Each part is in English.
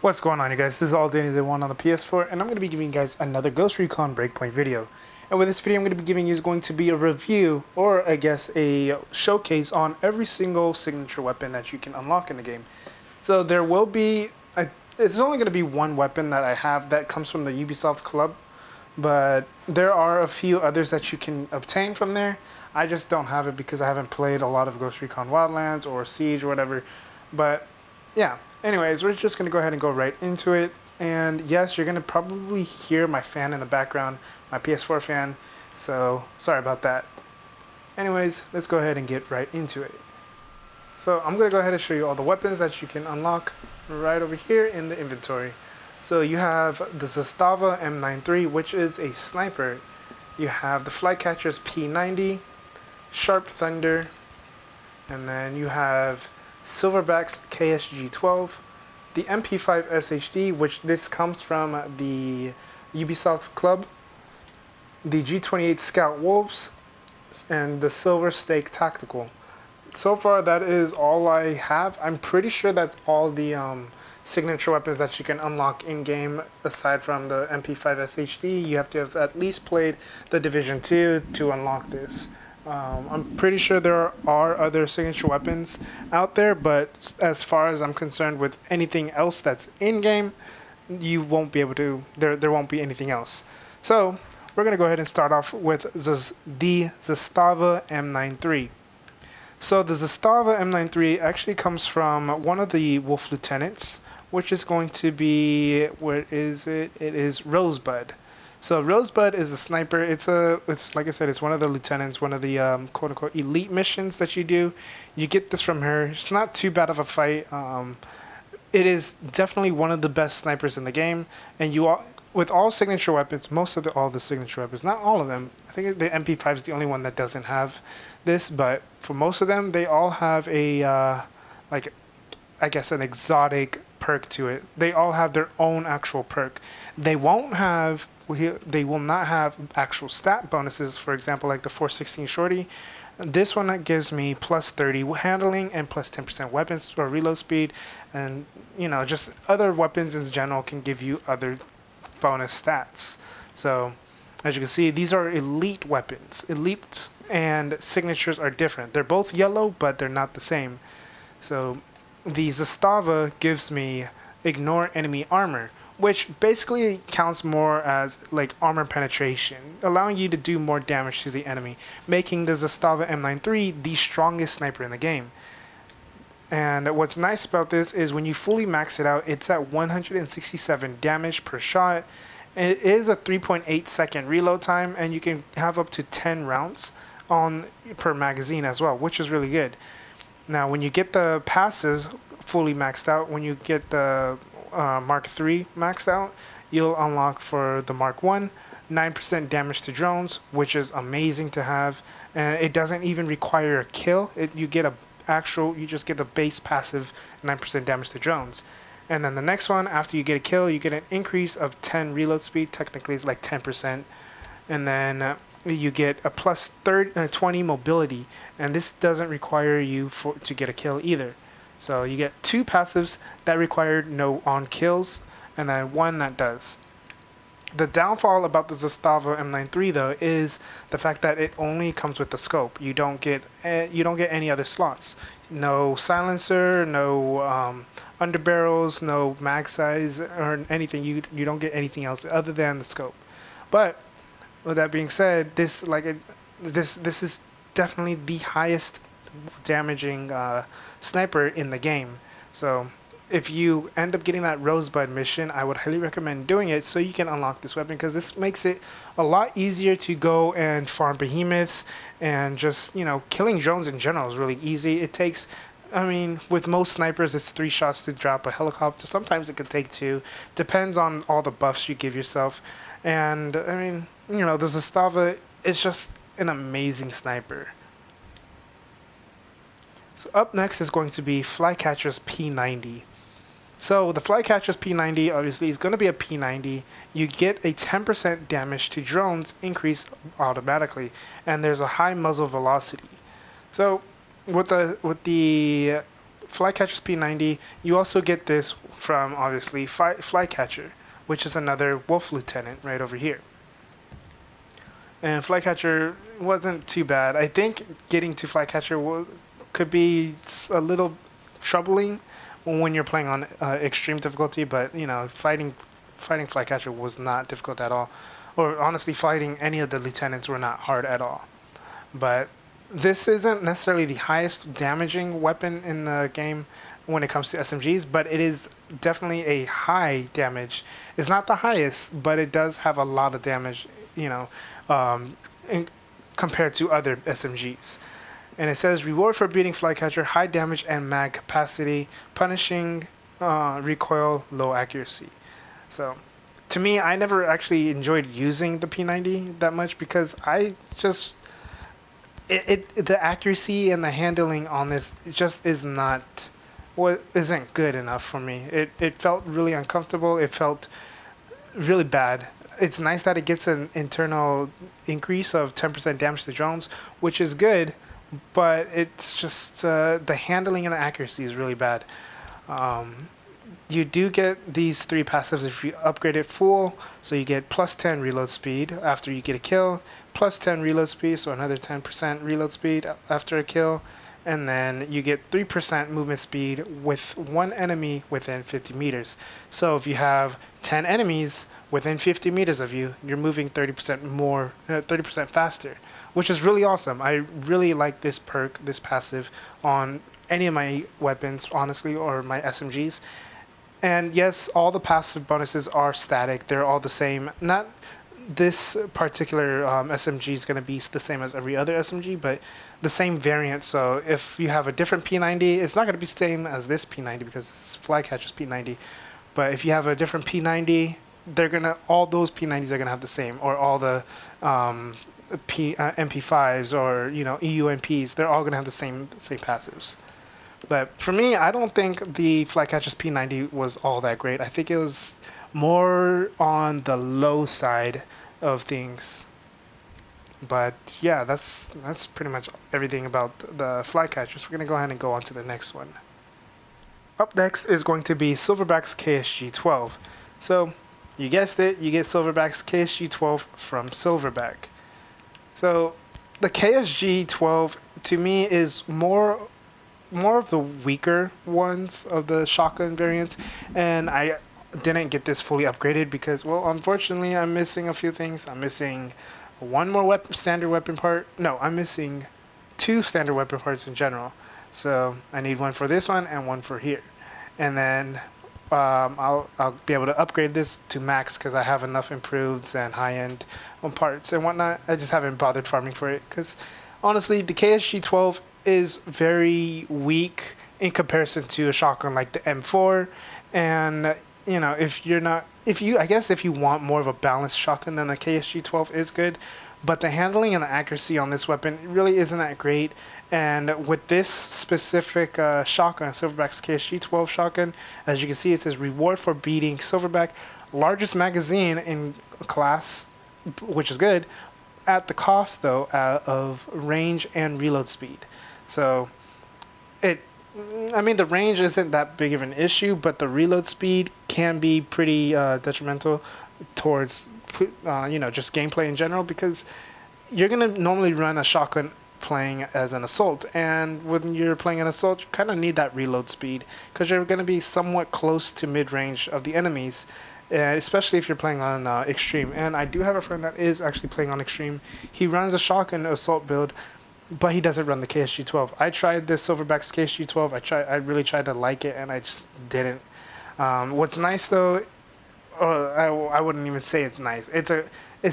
What's going on, you guys? This is All Danny the One on the PS4, and I'm going to be giving you guys another Ghost Recon Breakpoint video. And with this video, I'm going to be giving you is going to be a review, or I guess a showcase on every single signature weapon that you can unlock in the game. So there will be, it's only going to be one weapon that I have that comes from the Ubisoft Club, but there are a few others that you can obtain from there. I just don't have it because I haven't played a lot of Ghost Recon Wildlands or Siege or whatever, but yeah. Anyways, we're just going to go ahead and go right into it. And yes, you're going to probably hear my fan in the background, my PS4 fan. So, sorry about that. Anyways, let's go ahead and get right into it. So, I'm going to go ahead and show you all the weapons that you can unlock right over here in the inventory. So, you have the Estava M93, which is a sniper. You have the Flycatcher's P90, Sharp Thunder, and then you have Silverback's KSG12, the MP5 SHD, which this comes from the Ubisoft Club, the G28 Scout Wolves, and the Silver Stake Tactical. So far, that is all I have. I'm pretty sure that's all the signature weapons that you can unlock in-game, aside from the MP5 SHD. You have to have at least played the Division 2 to unlock this. I'm pretty sure there are other signature weapons out there, but as far as I'm concerned with anything else that's in-game, you won't be able to, there won't be anything else. So, we're going to go ahead and start off with the Estava M93. So, the Estava M93 actually comes from one of the Wolf Lieutenants, which is going to be, where is it? It is Rosebud. So Rosebud is a sniper. It's like I said, it's one of the lieutenants, one of the quote-unquote elite missions that you do. You get this from her. It's not too bad of a fight. It is definitely one of the best snipers in the game. And with all signature weapons, all the signature weapons, not all of them. I think the MP5 is the only one that doesn't have this, but for most of them, they all have a I guess an exotic perk to it. They all have their own actual perk. They will not have actual stat bonuses, for example, like the 416 shorty. This one that gives me plus 30 handling and plus 10% weapons or reload speed, and just other weapons in general can give you other bonus stats. So as you can see, these are elite weapons. Elite and signatures are different. They're both yellow, but they're not the same. So the Estava gives me ignore enemy armor, which basically counts more as like armor penetration, allowing you to do more damage to the enemy, making the Estava M93 the strongest sniper in the game. And what's nice about this is when you fully max it out, it's at 167 damage per shot. And it is a 3.8 second reload time, and you can have up to 10 rounds per magazine as well, which is really good. Now, when you get the passives fully maxed out, when you get the Mark III maxed out, you'll unlock for the Mark I 9% damage to drones, which is amazing to have. And it doesn't even require a kill. You just get the base passive 9% damage to drones. And then the next one, after you get a kill, you get an increase of 10 reload speed. Technically, it's like 10%. And then you get a plus 20 mobility, and this doesn't require you to get a kill either. So you get two passives that require no on kills, and then one that does. The downfall about the Estava M93 though is the fact that it only comes with the scope. You don't get any other slots. No silencer, no underbarrels, no mag size or anything. You don't get anything else other than the scope. But with that being said, this is definitely the highest damaging sniper in the game. So if you end up getting that Rosebud mission, I would highly recommend doing it so you can unlock this weapon, because this makes it a lot easier to go and farm behemoths, and just killing drones in general is really easy. It takes, with most snipers, it's 3 shots to drop a helicopter. Sometimes it could take 2. Depends on all the buffs you give yourself. And the Estava is just an amazing sniper. So up next is going to be Flycatcher's P90. So the Flycatcher's P90 obviously is going to be a P90. You get a 10% damage to drones increase automatically, and there's a high muzzle velocity. So with the Flycatcher's P90, you also get this from, obviously, Flycatcher, which is another Wolf Lieutenant right over here. And Flycatcher wasn't too bad. I think getting to Flycatcher could be a little troubling when you're playing on extreme difficulty, but, you know, fighting Flycatcher was not difficult at all. Or, honestly, fighting any of the lieutenants were not hard at all. But this isn't necessarily the highest damaging weapon in the game when it comes to SMGs, but it is definitely a high damage. It's not the highest, but it does have a lot of damage, you know, compared to other SMGs. And it says, reward for beating Flycatcher, high damage and mag capacity, punishing recoil, low accuracy. So, to me, I never actually enjoyed using the P90 that much because I just... the accuracy and the handling on this just isn't good enough for me. It felt really uncomfortable. It felt really bad. It's nice that it gets an internal increase of 10% damage to drones, which is good, but it's just the handling and the accuracy is really bad. You do get these 3 passives if you upgrade it full, so you get plus 10 reload speed after you get a kill, plus 10 reload speed, so another 10% reload speed after a kill, and then you get 3% movement speed with 1 enemy within 50 meters. So if you have 10 enemies within 50 meters of you, you're moving 30% faster, which is really awesome. I really like this perk, this passive, on any of my weapons, honestly, or my SMGs. And yes, all the passive bonuses are static. They're all the same. Not this particular SMG is going to be the same as every other SMG, but the same variant. So if you have a different P90, it's not going to be the same as this P90 because it's Flycatcher's P90. But if you have a different P90, all those P90s are going to have the same, or all the MP5s or, you know, EUMPs. They're all going to have the same passives. But for me, I don't think the Flycatcher's P90 was all that great. I think it was more on the low side of things. But yeah, that's pretty much everything about the Flycatchers. We're going to go ahead and go on to the next one. Up next is going to be Silverback's KSG12. So, you guessed it, you get Silverback's KSG12 from Silverback. So, the KSG12 to me is more of the weaker ones of the shotgun variants, and I didn't get this fully upgraded because, well, unfortunately, I'm missing a few things. I'm missing one more standard weapon part. No, I'm missing 2 standard weapon parts in general. So I need one for this one and one for here, and then I'll be able to upgrade this to max because I have enough improveds and high-end parts and whatnot. I just haven't bothered farming for it because, honestly, the KSG12 is very weak in comparison to a shotgun like the M4, and you know, if you want more of a balanced shotgun, then the KSG12 is good, but the handling and the accuracy on this weapon really isn't that great. And with this specific shotgun, Silverback's KSG12 shotgun, as you can see, it says reward for beating Silverback, largest magazine in class, which is good, at the cost though of range and reload speed. So the range isn't that big of an issue, but the reload speed can be pretty detrimental towards just gameplay in general, because you're gonna normally run a shotgun playing as an assault, and when you're playing an assault, you kind of need that reload speed because you're going to be somewhat close to mid-range of the enemies, especially if you're playing on extreme. And I do have a friend that is actually playing on extreme. He runs a shotgun assault build, but he doesn't run the KSG12. I tried the Silverback's KSG12. I really tried to like it, and I just didn't. What's nice though, I wouldn't even say it's nice. It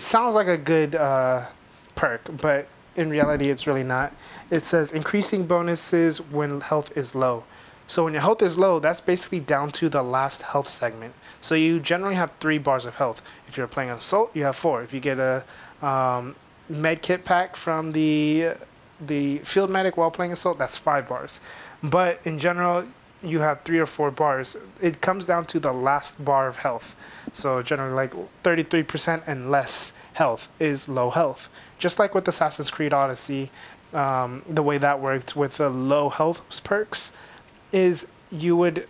sounds like a good perk, but in reality it's really not. It says increasing bonuses when health is low. So when your health is low, that's basically down to the last health segment. So you generally have 3 bars of health. If you're playing an assault, you have 4. If you get a med kit pack from the field medic while playing assault, that's 5 bars. But in general, you have 3 or 4 bars. It comes down to the last bar of health. So generally, like 33% and less health is low health. Just like with Assassin's Creed Odyssey, the way that worked with the low health perks, is you would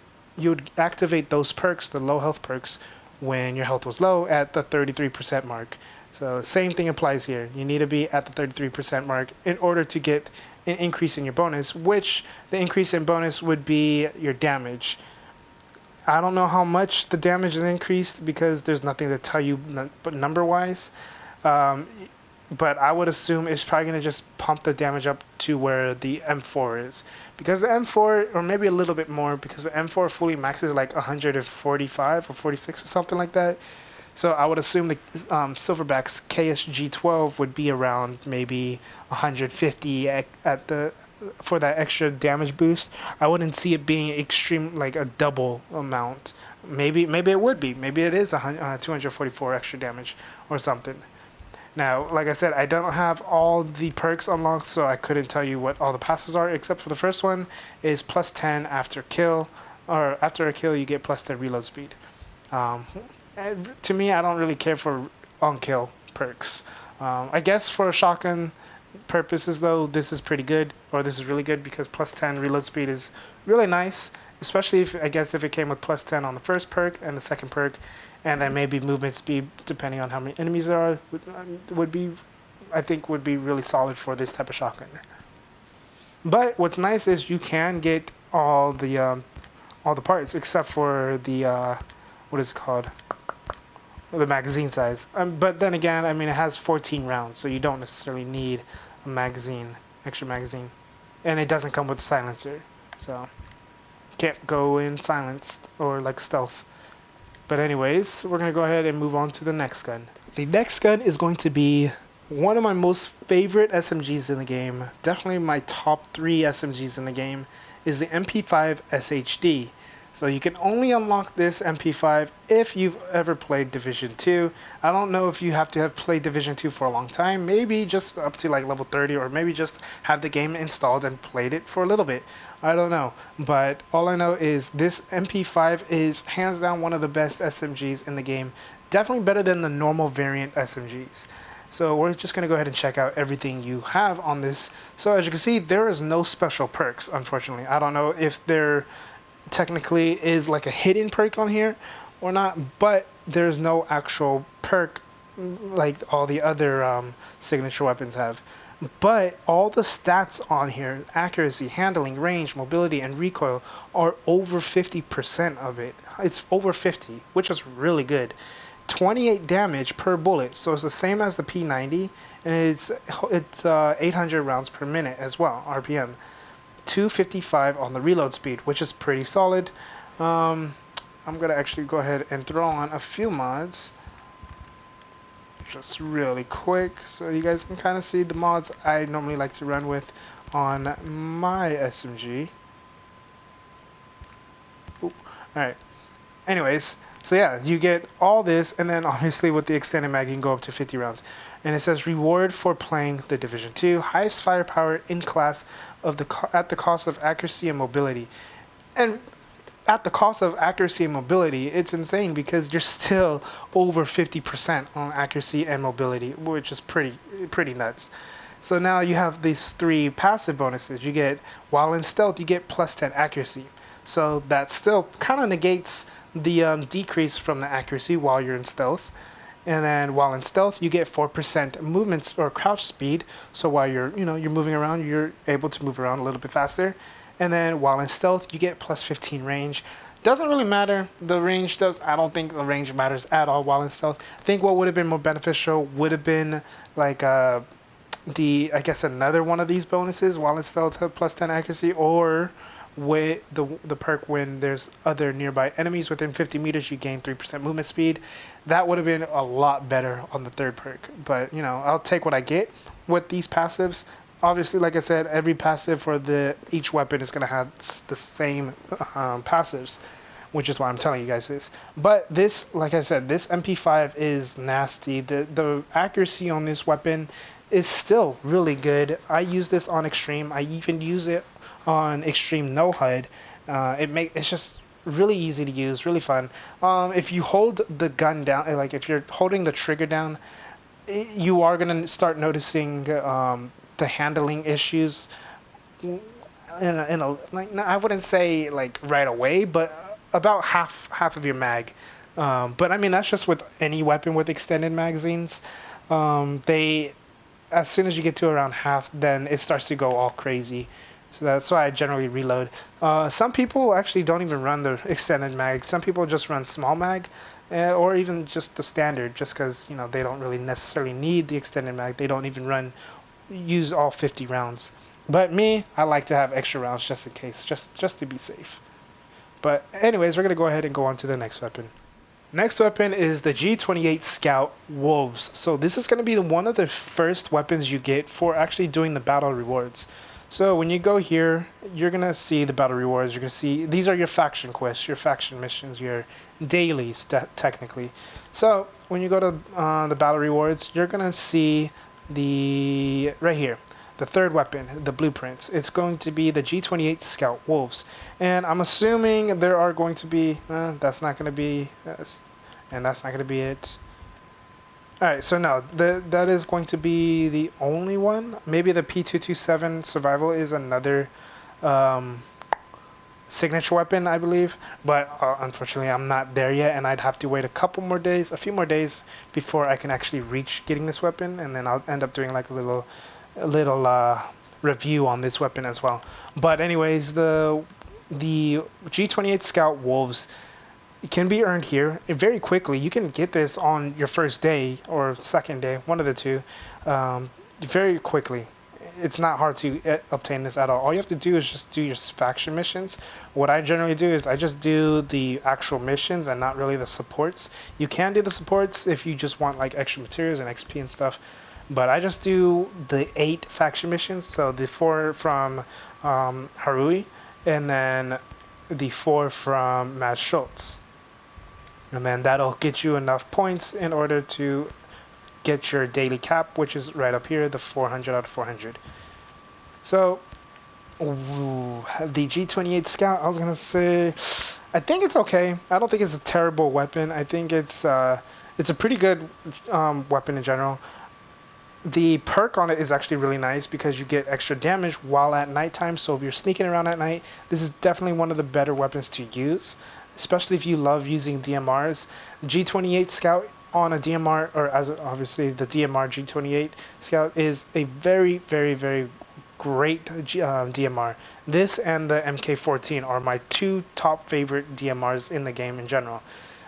activate those perks, the low health perks, when your health was low at the 33% mark. So same thing applies here. You need to be at the 33% mark in order to get an increase in your bonus, which the increase in bonus would be your damage. I don't know how much the damage is increased because there's nothing to tell you number wise. But I would assume it's probably going to just pump the damage up to where the M4 is. Because the M4, or maybe a little bit more, because the M4 fully maxes like 145 or 46 or something like that. So I would assume the Silverback's KSG12 would be around maybe 150 for that extra damage boost. I wouldn't see it being extreme, like a double amount. Maybe it would be. Maybe it is 244 extra damage or something. Now, like I said, I don't have all the perks unlocked, so I couldn't tell you what all the passives are, except for the first one is plus 10 after kill, or after a kill you get plus 10 reload speed. And to me, I don't really care for on-kill perks. I guess for shotgun purposes, though, this is pretty good, or this is really good, because plus 10 reload speed is really nice, especially if it came with plus 10 on the first perk and the second perk, and then maybe movement speed, depending on how many enemies there are, would be really solid for this type of shotgun. But what's nice is you can get all the parts except for the what is it called? The magazine size. But then again, I mean, it has 14 rounds, so you don't necessarily need a extra magazine, and it doesn't come with a silencer, so can't go in silenced or like stealth. But anyways, we're going to go ahead and move on to the next gun. The next gun is going to be one of my most favorite SMGs in the game. Definitely my top 3 SMGs in the game is the MP5 SHD. So you can only unlock this MP5 if you've ever played Division 2. I don't know if you have to have played Division 2 for a long time. Maybe just up to like level 30, or maybe just have the game installed and played it for a little bit. I don't know. But all I know is this MP5 is hands down one of the best SMGs in the game. Definitely better than the normal variant SMGs. So we're just going to go ahead and check out everything you have on this. So as you can see, there is no special perks, unfortunately. I don't know if there technically is like a hidden perk on here or not, but there's no actual perk like all the other signature weapons have. But all the stats on here, accuracy, handling, range, mobility, and recoil, are over 50% of it. It's over 50, which is really good. 28 damage per bullet, so it's the same as the P90, and it's 800 rounds per minute as well, RPM. 255 on the reload speed, which is pretty solid. I'm gonna actually go ahead and throw on a few mods just really quick so you guys can kind of see the mods I normally like to run with on my SMG. Alright, anyways, so yeah, you get all this, and then obviously with the extended mag you can go up to 50 rounds. And it says reward for playing the Division 2, highest firepower in class at the cost of accuracy and mobility. And at the cost of accuracy and mobility, it's insane because you're still over 50% on accuracy and mobility, which is pretty nuts. So now you have these 3 passive bonuses. You get, while in stealth, you get plus 10 accuracy. So that still kind of negates the decrease from the accuracy while you're in stealth. And then while in stealth, you get 4% movement or crouch speed. So while you're moving around, you're able to move around a little bit faster. And then while in stealth, you get plus 15 range. Doesn't really matter. I don't think the range matters at all while in stealth. I think what would have been more beneficial would have been like I guess another one of these bonuses while in stealth plus 10 accuracy, or with the perk when there's other nearby enemies within 50 meters, you gain 3% movement speed. That would have been a lot better on the third perk. But I'll take what I get with these passives. Obviously, like I said, every passive for each weapon is going to have the same passives, which is why I'm telling you guys this. But this, like I said, this MP5 is nasty. The accuracy on this weapon is still really good. I use this on Extreme. I even use it on Extreme No HUD. It's just really easy to use, really fun. If you hold the gun down, like if you're holding the trigger down, you are going to start noticing the handling issues. like, no, I wouldn't say like right away, but about half of your mag. But I mean that's just with any weapon with extended magazines. They as soon as you get to around half, then it starts to go all crazy. So that's why I generally reload. Some people actually don't even run the extended mag. Some people just run small mag, or even just the standard, just because they don't really necessarily need the extended mag. They don't even use all 50 rounds. But me, I like to have extra rounds just in case, just to be safe. But anyways, we're gonna go ahead and go on to the next weapon. Next weapon is the G28 Scout Wolves. So this is going to be one of the first weapons you get for actually doing the battle rewards. So when you go here, you're going to see the battle rewards. You're going to see these are your faction quests, your faction missions, your dailies technically. So when you go to the battle rewards, you're going to see right here. The third weapon, the blueprints. It's going to be the G28 Scout Wolves. And I'm assuming there are going to be... that's not going to be... and that's not going to be it. Alright, so no, that is going to be the only one. Maybe the P227 Survival is another signature weapon, I believe. But unfortunately, I'm not there yet, and I'd have to wait a few more days, before I can actually reach getting this weapon. And then I'll end up doing like a little review on this weapon as well. But anyways, the G28 Scout Wolves can be earned here very quickly. You can get this on your first day or second day, one of the two, very quickly. It's not hard to obtain this at all. All you have to do is just do your faction missions. What I generally do is I just do the actual missions and not really the supports. You can do the supports if you just want like extra materials and XP and stuff. But I just do the 8 faction missions, so the 4 from Harui, and then the 4 from Matt Schultz. And then that'll get you enough points in order to get your daily cap, which is right up here, the 400 out of 400. So, the G28 Scout, I was going to say, I think it's okay. I don't think it's a terrible weapon. I think it's a pretty good weapon in general. The perk on it is actually really nice because you get extra damage while at nighttime. So if you're sneaking around at night, this is definitely one of the better weapons to use, especially if you love using DMRs. G28 Scout on a DMR, or as obviously the DMR G28 Scout, is a very, very, very great DMR. This and the MK14 are my 2 top favorite DMRs in the game in general.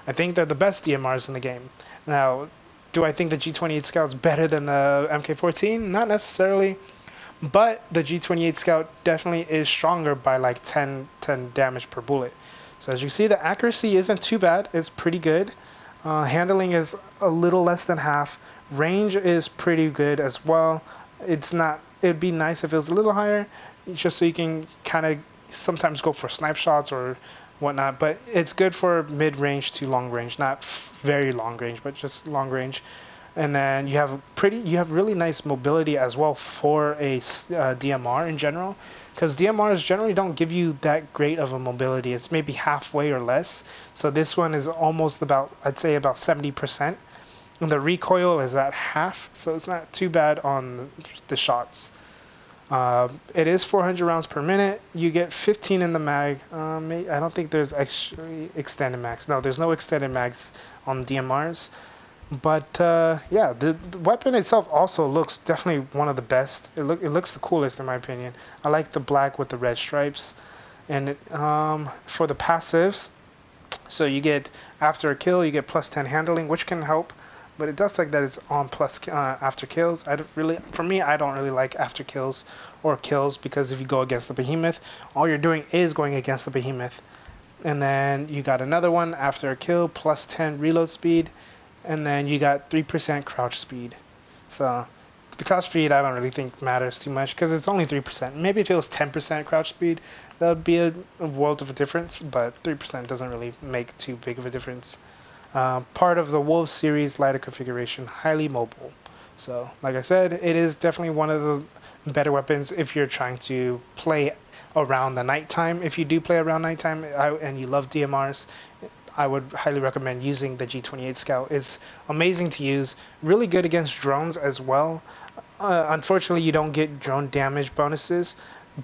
I think they're the best DMRs in the game. Now, do I think the G28 Scout's better than the MK14? Not necessarily, but the G28 Scout definitely is stronger by like 10 damage per bullet. So as you see, the accuracy isn't too bad. It's pretty good. Handling is a little less than half. Range is pretty good as well. It'd be nice if it was a little higher, just so you can kind of sometimes go for snipe shots or whatnot, but it's good for mid-range to long range, not very long range, but just long range. And then you have really nice mobility as well for a DMR in general, because DMRs generally don't give you that great of a mobility. It's maybe halfway or less. So this one is almost I'd say about 70%. And the recoil is at half, so it's not too bad on the shots. It is 400 rounds per minute. You get 15 in the mag. I don't think there's actually extended mags. No, there's no extended mags on DMRs. But yeah, the weapon itself also looks definitely one of the best. It looks the coolest in my opinion. I like the black with the red stripes. And for the passives, so you get after a kill, you get plus 10 handling, which can help. But it does like that it's on plus after kills. For me, I don't really like after kills or kills, because if you go against the behemoth, all you're doing is going against the behemoth. And then you got another one after a kill, plus 10 reload speed, and then you got 3% crouch speed. So the crouch speed I don't really think matters too much, because it's only 3%. Maybe if it was 10% crouch speed, that would be a world of a difference, but 3% doesn't really make too big of a difference. Part of the Wolves series lighter configuration, highly mobile. So, like I said, it is definitely one of the better weapons if you're trying to play around the nighttime. If you do play around nighttime and you love DMRs, I would highly recommend using the G28 Scout. It's amazing to use, really good against drones as well. Unfortunately, you don't get drone damage bonuses.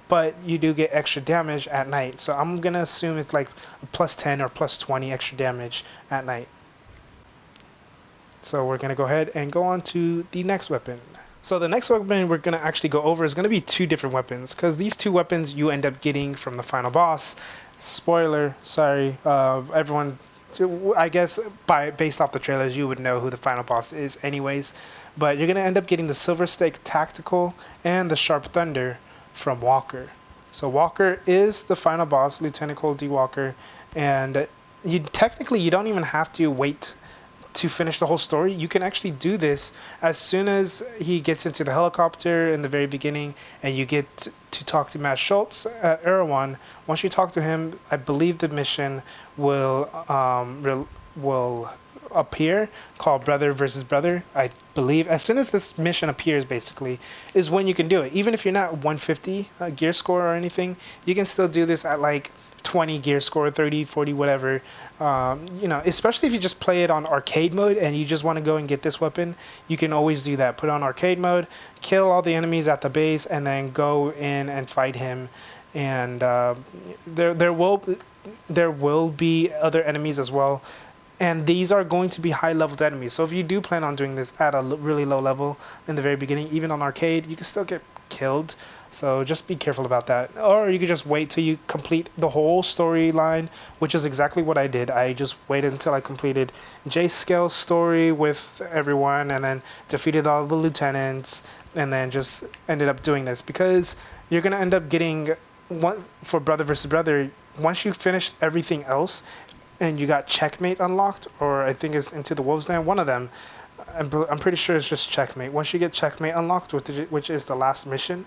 but you do get extra damage at night. So I'm gonna assume it's like plus 10 or plus 20 extra damage at night. So we're gonna go ahead and go on to the next weapon. So the next weapon we're gonna actually go over is gonna be two different weapons, because these two weapons you end up getting from the final boss. Spoiler, sorry, everyone. I guess based off the trailers, you would know who the final boss is, anyways. But you're gonna end up getting the Silver Stake Tactical and the Sharp Thunder from Walker. So Walker is the final boss, Lieutenant Cole D. Walker, and you don't even have to wait to finish the whole story. You can actually do this as soon as he gets into the helicopter in the very beginning, and you get to talk to Matt Schultz at Erewhon. Once you talk to him, I believe the mission will appear, called Brother versus Brother. I believe as soon as this mission appears, basically, is when you can do it. Even if you're not 150 gear score or anything, you can still do this at like 20 gear score, 30, 40, whatever. Especially if you just play it on arcade mode and you just want to go and get this weapon, you can always do that. Put on arcade mode, kill all the enemies at the base, and then go in and fight him. And there will be other enemies as well. And these are going to be high-leveled enemies. So if you do plan on doing this at a really low level in the very beginning, even on arcade, you can still get killed. So just be careful about that. Or you could just wait till you complete the whole storyline, which is exactly what I did. I just waited until I completed J-Scale's story with everyone, and then defeated all the lieutenants, and then just ended up doing this. Because you're going to end up getting one for Brother versus Brother. Once you finish everything else, and you got Checkmate unlocked, or I think it's Into the Wolves Land, one of them. I'm pretty sure it's just Checkmate. Once you get Checkmate unlocked, which is the last mission,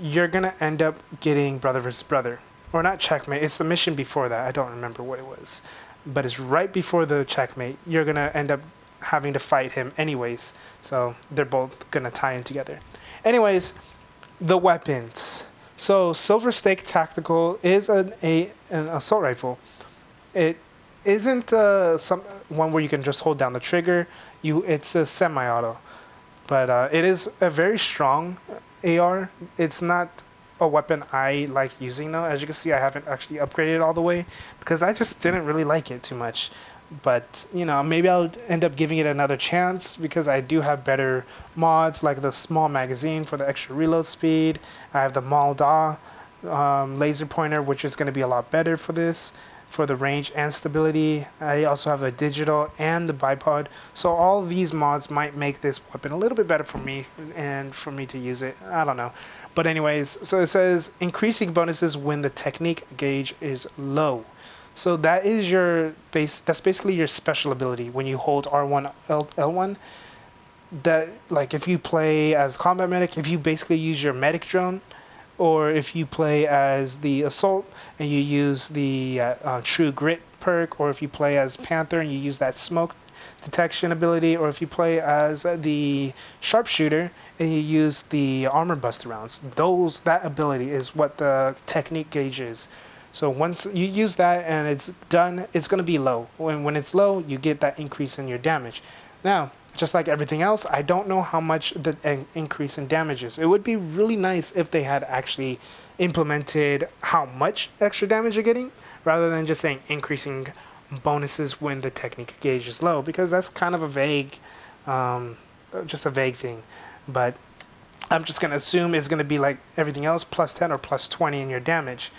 you're going to end up getting Brother vs. Brother. Or not Checkmate, it's the mission before that. I don't remember what it was. But it's right before the Checkmate. You're going to end up having to fight him anyways. So they're both going to tie in together. Anyways, the weapons. So Silver Stake Tactical is an assault rifle. It isn't one where you can just hold down the trigger. It's a semi-auto, but it is a very strong AR. It's not a weapon I like using though. As you can see, I haven't actually upgraded it all the way because I just didn't really like it too much. But maybe I'll end up giving it another chance because I do have better mods, like the small magazine for the extra reload speed. I have the Malda laser pointer, which is going to be a lot better for this, for the range and stability. I also have a digital and the bipod, so all these mods might make this weapon a little bit better for me and for me to use it. I don't know, but anyways, so it says increasing bonuses when the technique gauge is low. So that is your base. That's basically your special ability when you hold R1 L1. That, like, if you play as combat medic, if you basically use your medic drone, or if you play as the assault and you use the True Grit perk, or if you play as Panther and you use that smoke detection ability, or if you play as the sharpshooter and you use the armor buster rounds, that ability is what the technique gauge is. So once you use that and it's done, it's going to be low. When it's low, you get that increase in your damage. Now, just like everything else, I don't know how much the increase in damage is. It would be really nice if they had actually implemented how much extra damage you're getting, rather than just saying increasing bonuses when the technique gauge is low, because that's kind of a vague, just a vague thing. But I'm just going to assume it's going to be like everything else, plus 10 or plus 20 in your damage.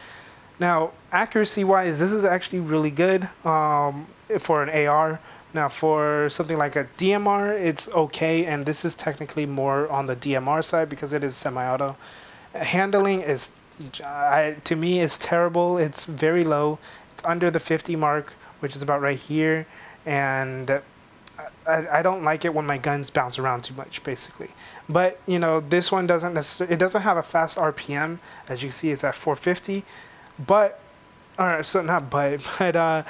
Now, accuracy-wise, this is actually really good for an AR. Now, for something like a DMR, it's okay, and this is technically more on the DMR side because it is semi-auto. Handling is, to me, is terrible. It's very low. It's under the 50 mark, which is about right here, and I don't like it when my guns bounce around too much, basically. But this one doesn't necessarily. It doesn't have a fast RPM, as you see, it's at 450. But that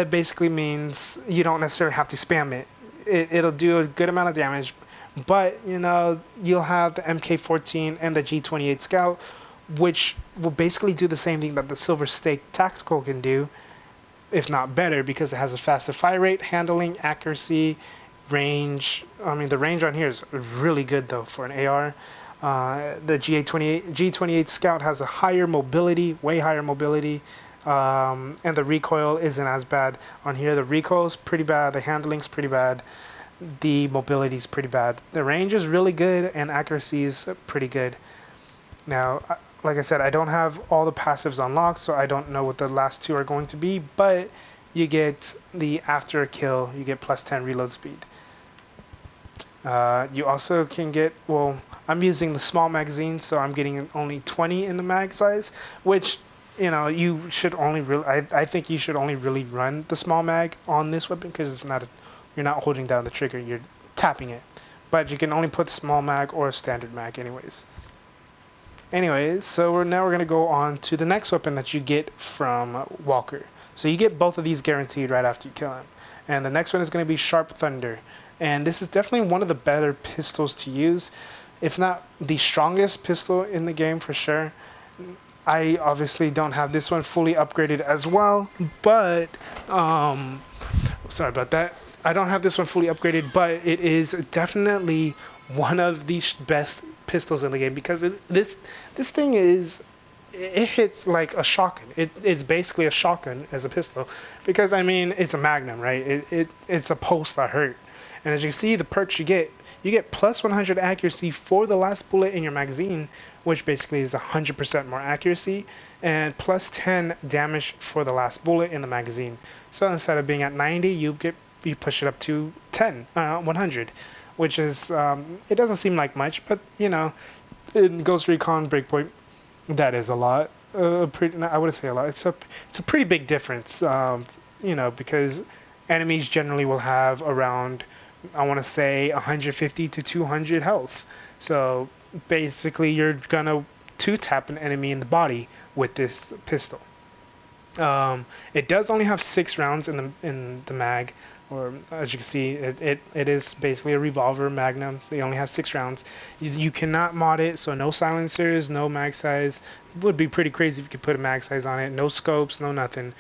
basically means you don't necessarily have to spam it. It'll do a good amount of damage, but you'll have the MK14 and the G28 Scout, which will basically do the same thing that the Silver Stake Tactical can do, if not better, because it has a faster fire rate, handling, accuracy, range. I mean, the range on here is really good though for an AR. The G28 Scout has a higher mobility, way higher mobility, and the recoil isn't as bad on here. The recoil's pretty bad, the handling's pretty bad, the mobility's pretty bad. The range is really good, and accuracy is pretty good. Now, like I said, I don't have all the passives unlocked, so I don't know what the last two are going to be, but you get the after a kill, you get plus 10 reload speed. You also can get, well, I'm using the small magazine, so I'm getting only 20 in the mag size, which, you know, you should only really, I think you should only really run the small mag on this weapon, because it's not, you're not holding down the trigger, you're tapping it. But you can only put the small mag or a standard mag anyways. So now we're going to go on to the next weapon that you get from Walker. So you get both of these guaranteed right after you kill him. And the next one is going to be Sharp Thunder. And this is definitely one of the better pistols to use, if not the strongest pistol in the game for sure. I obviously don't have this one fully upgraded as well, but sorry about that. I don't have this one fully upgraded, but it is definitely one of the best pistols in the game, because this thing is, it hits like a shotgun. It's basically a shotgun as a pistol, because I mean it's a Magnum, right? It's supposed to hurt. And as you can see, the perks you get plus 100 accuracy for the last bullet in your magazine, which basically is 100% more accuracy, and plus 10 damage for the last bullet in the magazine. So instead of being at 90, you push it up to 100, which is it doesn't seem like much, but you know, in Ghost Recon Breakpoint, that is a lot. I wouldn't say a lot. It's a pretty big difference, you know, because enemies generally will have around, I want to say, 150 to 200 health. So basically, you're gonna two-tap an enemy in the body with this pistol. It does only have 6 rounds in the mag, or as you can see, it is basically a revolver Magnum. They only have 6 rounds. You cannot mod it, so no silencers, no mag size. It would be pretty crazy if you could put a mag size on it. No scopes, no nothing.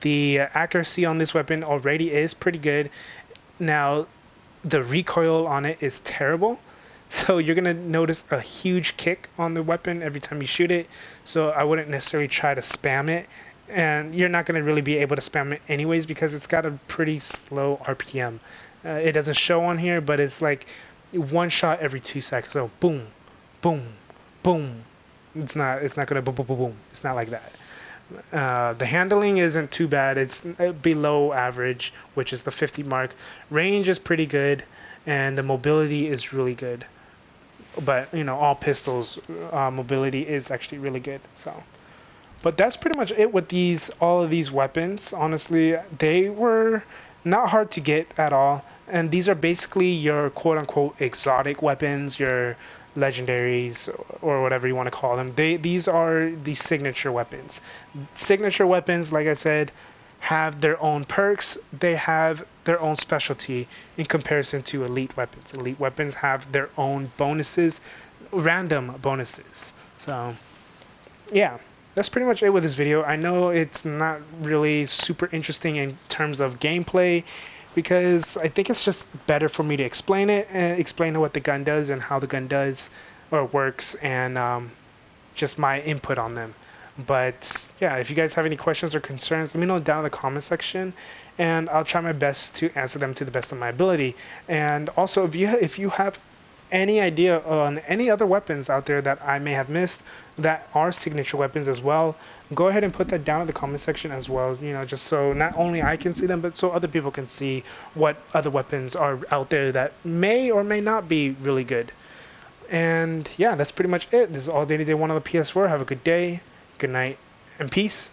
The accuracy on this weapon already is pretty good. Now, the recoil on it is terrible. So you're going to notice a huge kick on the weapon every time you shoot it. So I wouldn't necessarily try to spam it. And you're not going to really be able to spam it anyways, because it's got a pretty slow RPM. It doesn't show on here, but it's like one shot every 2 seconds. So boom, boom, boom. It's not going to boom, boom, boom, boom. It's not like that. The handling isn't too bad. It's below average, which is the 50 mark. Range is pretty good, and the mobility is really good. But you know, all pistols mobility is actually really good. So, but that's pretty much it with all of these weapons. Honestly, they were not hard to get at all, and these are basically your quote-unquote exotic weapons, your legendaries, or whatever you want to call them. These are the signature weapons. Signature weapons, like I said, have their own perks. They have their own specialty in comparison to elite weapons. Elite weapons have their own bonuses, random bonuses. So yeah, that's pretty much it with this video. I know it's not really super interesting in terms of gameplay, because I think it's just better for me to explain it and explain what the gun does and how the gun does or works, and just my input on them. But yeah, if you guys have any questions or concerns, let me know down in the comment section, and I'll try my best to answer them to the best of my ability. And also, if you have any idea on any other weapons out there that I may have missed that are signature weapons as well, go ahead and put that down in the comment section as well, you know, just so not only I can see them, but so other people can see what other weapons are out there that may or may not be really good. And yeah, that's pretty much it. This is all Day1 on the PS4. Have a good day, good night, and peace.